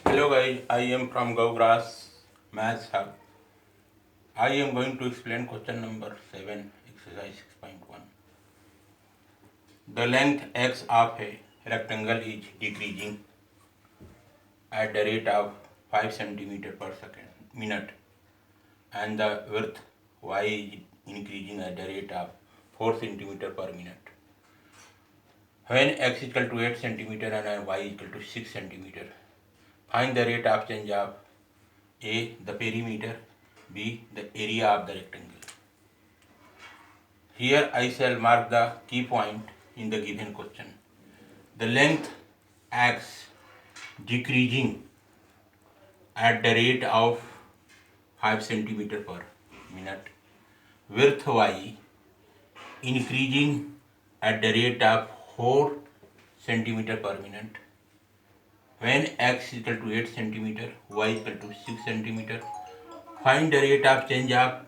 Hello guys, I am from GoGrass Maths Hub. I am going to explain question number 7, exercise 6.1. The length x of a rectangle is decreasing at the rate of 5 centimeter per second minute, and the width y is increasing at the rate of 4 centimeter per minute. When x is equal to 8 centimeter and y is equal to 6 centimeter, find the rate of change of A. The perimeter, B. The area of the rectangle. Here I shall mark the key point in the given question. The length x decreasing at the rate of 5 centimeter per minute, width y increasing at the rate of 4 centimeter per minute. When x is equal to 8 centimeter, y is equal to 6 centimeter, find the rate of change of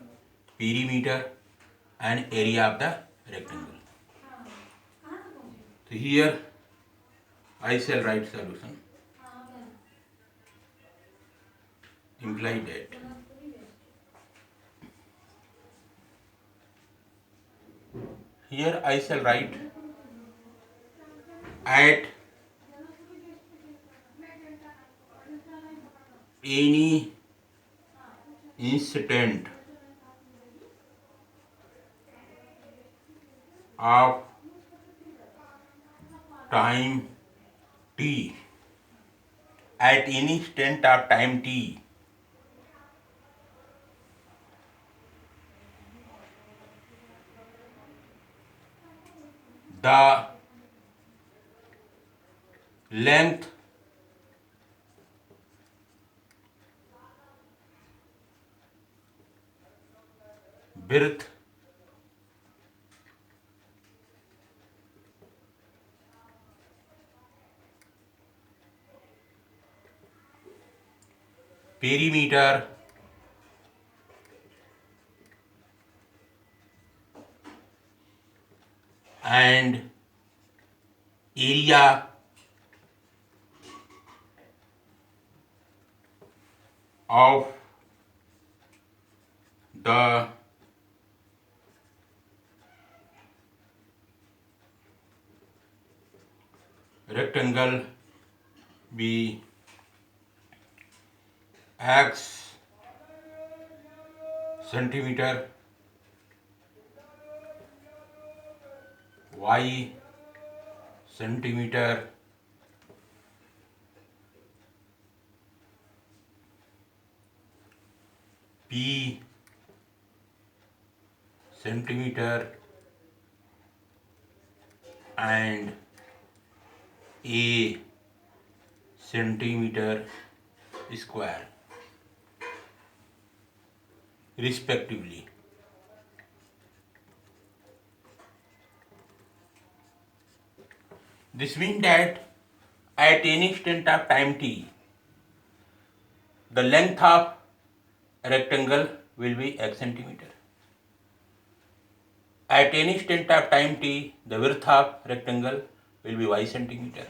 perimeter and area of the rectangle. So here I shall write solution. Imply that here I shall write at any instant of time t, at any instant of time t, the length width perimeter and area of the rectangle be x centimeter, y centimeter, p centimeter, and a centimeter square respectively. This means that at any instant of time t, the length of rectangle will be x centimeter. At any instant of time t, the width of rectangle will be y centimeter.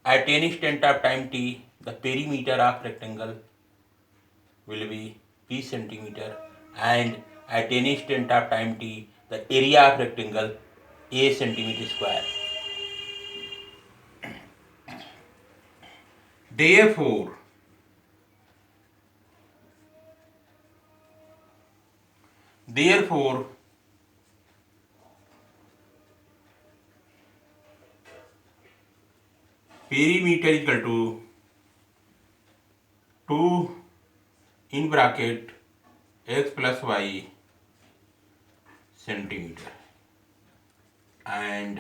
At any instant of time t, the perimeter of rectangle will be p centimeter, and at any instant of time t, the area of rectangle a centimeter square. Therefore, perimeter is equal to 2 in bracket x plus y centimeter, and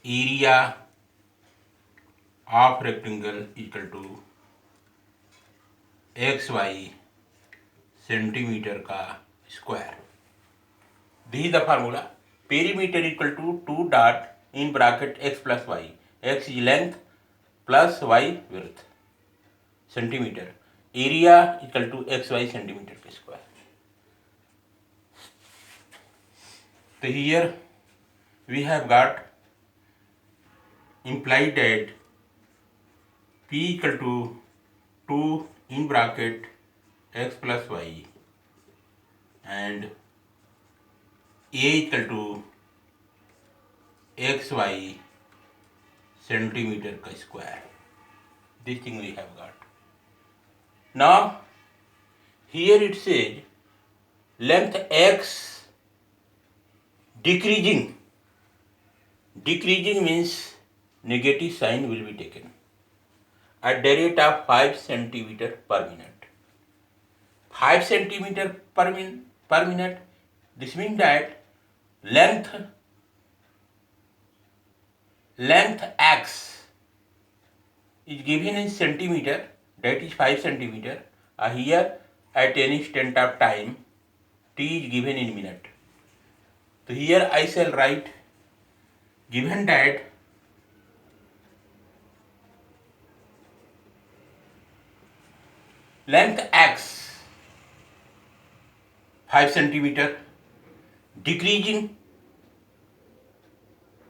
area of rectangle equal to xy centimeter का square. This is the formula. Perimeter equal to 2 dot in bracket x plus y. X is length plus y width centimeter. Area equal to xy centimeter के square. So here we have got implied that P equal to 2 in bracket x plus y and A equal to xy centimeter का square. This thing we have got. Now here it says length x decreasing. Decreasing means negative sign will be taken at the rate of 5 centimeter per minute. 5 centimeter per minute. This means that length x is given in centimeter, that is 5 centimeter. Here at any instant of time t is given in minute. So here I shall write, given that length x 5 centimeter, decreasing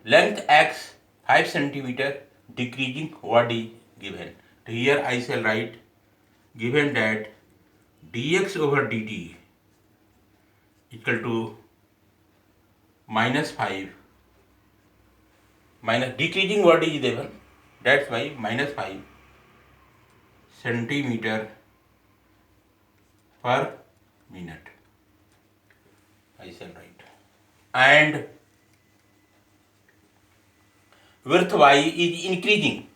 length x 5 centimeter, decreasing what is given. So here I shall write, given that dx over dt equal to minus 5, minus decreasing what is given, that's why minus 5 centimeter per minute I shall write, and width y is increasing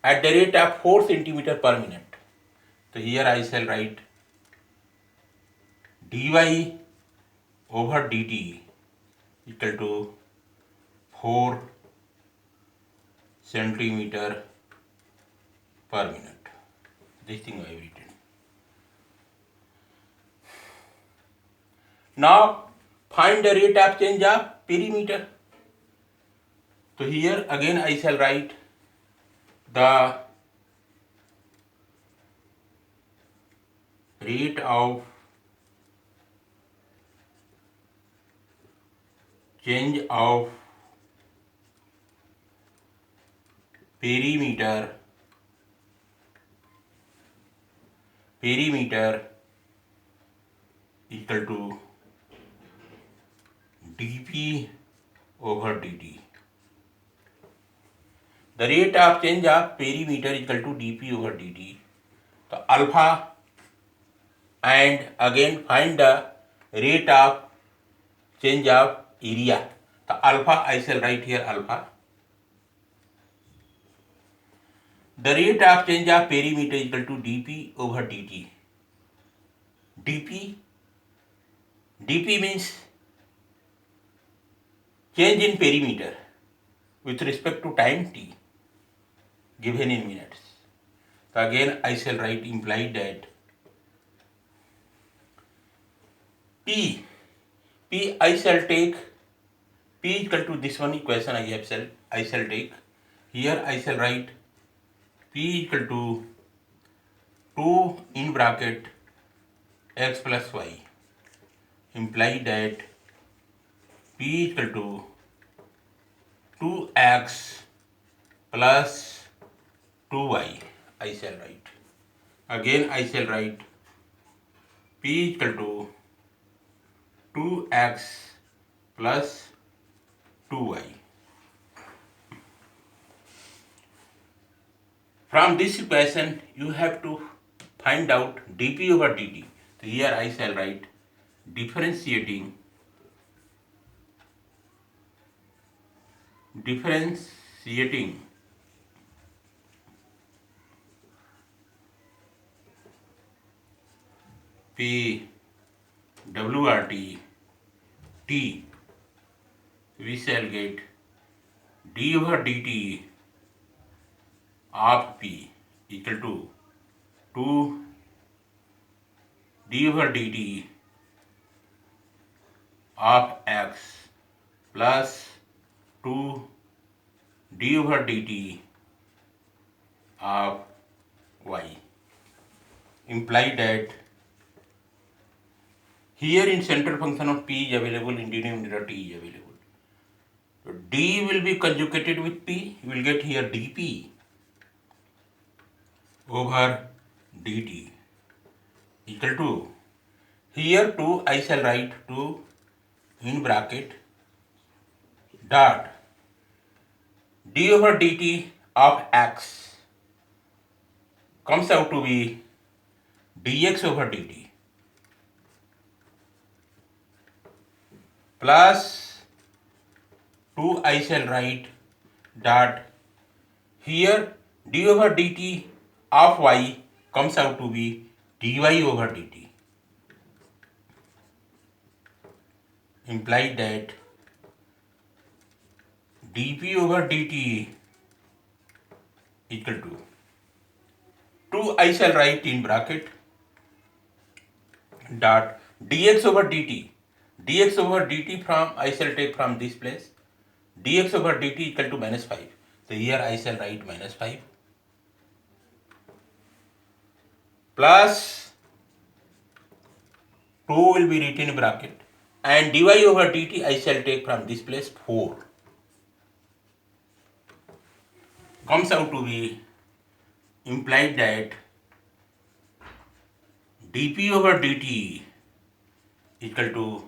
at the rate of 4 centimeter per minute. So here I shall write dy over dt equal to 4 centimeter per minute. This thing I have written. Now find the rate of change of perimeter. So here again I shall write the rate of change of perimeter equal to dp over dt. The rate of change of perimeter equal to dp over dt. So alpha, and again find the rate of change of area. The alpha I shall write here alpha. The rate of change of perimeter equal to dp over dt. dp means change in perimeter with respect to time t given in minutes. So again I shall write implied that P I shall take P equal to this one equation I shall take. Here I shall write P equal to 2 in bracket x plus y, imply that P equal to 2x plus 2y I shall write. Again I shall write P equal to 2x plus 2y. From this equation you have to find out dp over dt. So here I shall write differentiating P WRT T, we shall get d over dt of P equal to 2 d over dt of x plus 2 d over dt of y, imply that here in central function of P is available, in denominator T is available. So D will be conjugated with P, you will get here dP over dt equal to, here 2 I shall write 2 in bracket dot d over dt of x comes out to be dx over dt plus 2 I shall write dot, here d over dt of y comes out to be dy over dt, implied that dp over dt equal to 2 I shall write in bracket dot dx over dt, dx over dt from I shall take from this place, dx over dt equal to minus 5. So here I shall write minus 5 plus 2 will be written in bracket and dy over dt I shall take from this place 4, comes out to be, implied that dp over dt equal to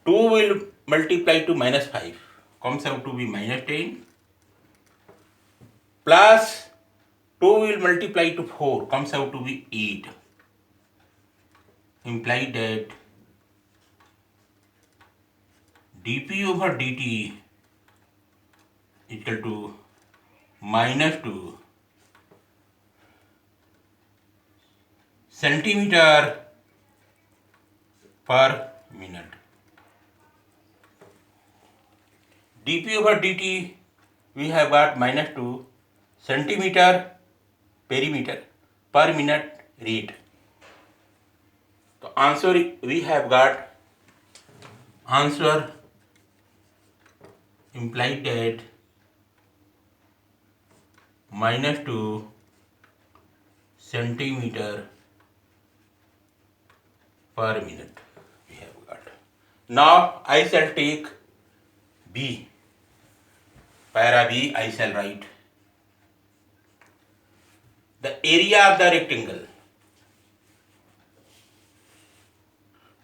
2 will multiply to minus 5, comes out to be minus 10 plus 2 will multiply to 4, comes out to be 8, implied that dp over dt equal to minus 2 centimeter per minute. dp over dt we have got minus 2 centimeter perimeter per minute rate. So answer we have got, answer implied that minus 2 centimeter per minute we have got. Now I shall take B, para B I shall write the area of the rectangle.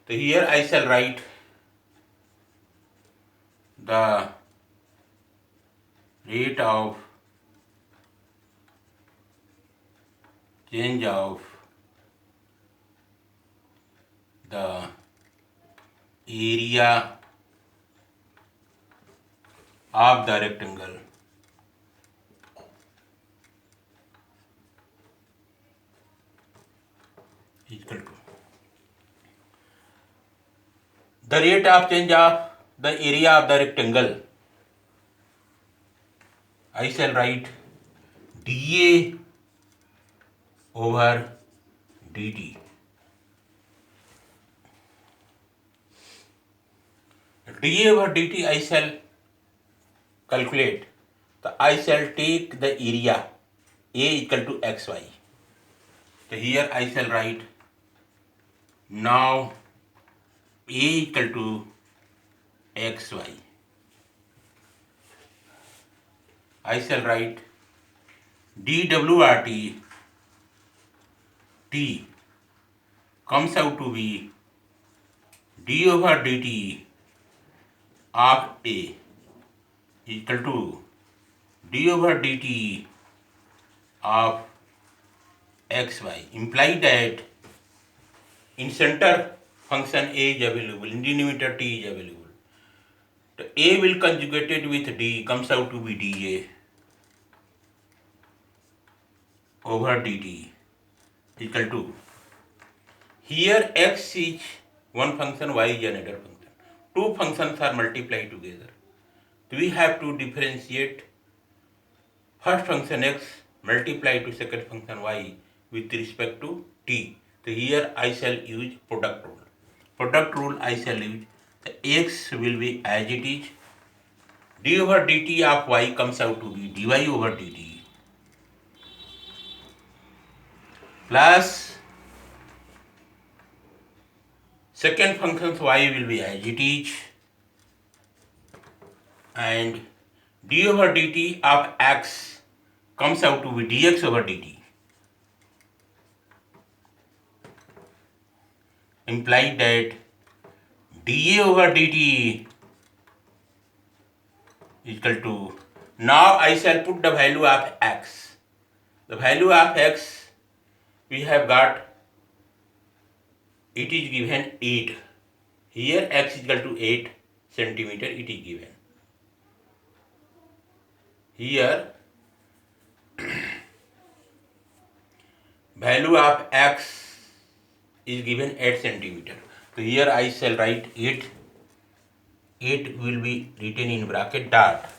So here I shall write the rate of change of the area of the rectangle equal to the rate of change of the area of the rectangle. I shall write dA over dt. dA over dt I shall calculate. So I shall take the area A equal to xy. So here I shall write now A equal to xy. I shall write dWRT T comes out to be d over dt of A equal to d over dt of xy, imply that in center function A is available, in denominator T is available. So A will conjugated with D comes out to be dA over dt equal to, here x is one function, y is another function. Two functions are multiplied together. So we have to differentiate first function x multiplied to second function y with respect to t. So here I shall use product rule. Product rule I shall use. The x will be as it is. d over dt of y comes out to be dy over dt plus second function y will be as it is, and d over dt of x comes out to be dx over dt implies that dA over dt is equal to, now I shall put the value of x. The value of x we have got, it is given 8. Here x is equal to 8 centimeter it is given. Here value of x is given 8 centimeter. So here I shall write 8. 8 will be written in bracket dot.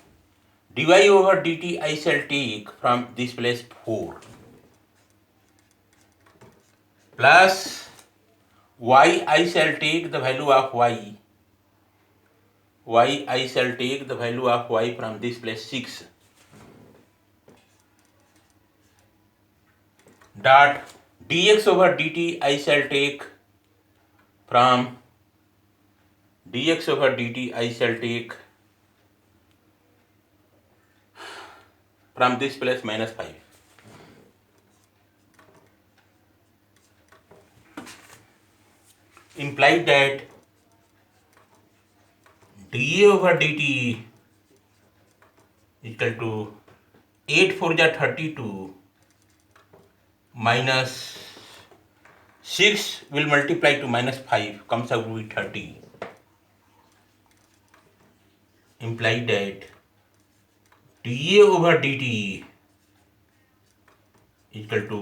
dy over dt I shall take from this place 4 plus y I shall take the value of y. Y I shall take the value of y from this place 6 dot dx over dt I shall take from dx over dt I shall take from this place minus 5. Implied that dA over dt equal to 8 4 ja 32 minus 6 will multiply to minus 5 comes out with 30. Implied that dA over dt equal to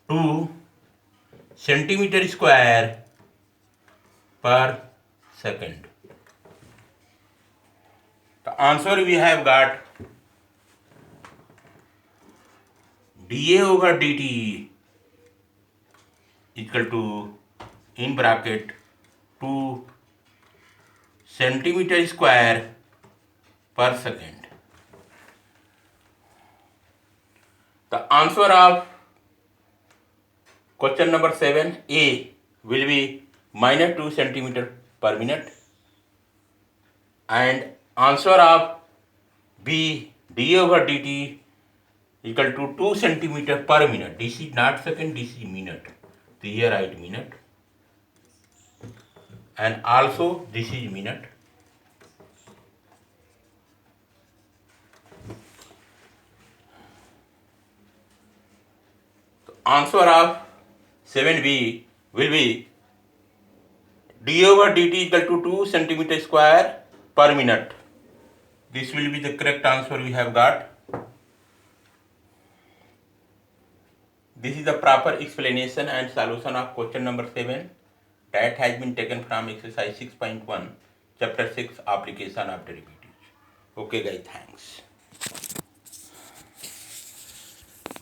2 centimeter square per second. The answer we have got dA over dt equal to, in bracket, 2 centimeter square per second. The answer of question number 7A will be minus 2 centimeter per minute, and answer of B, dA over dt equal to 2 centimeter per minute. This is not second, this is minute. So here write minute, and also this is minute. So answer of 7B will be dA over dt equal to 2 centimeter square per minute. This will be the correct answer we have got. This is the proper explanation and solution of question number 7 that has been taken from exercise 6.1, chapter 6, application of derivatives. Okay guys, thanks.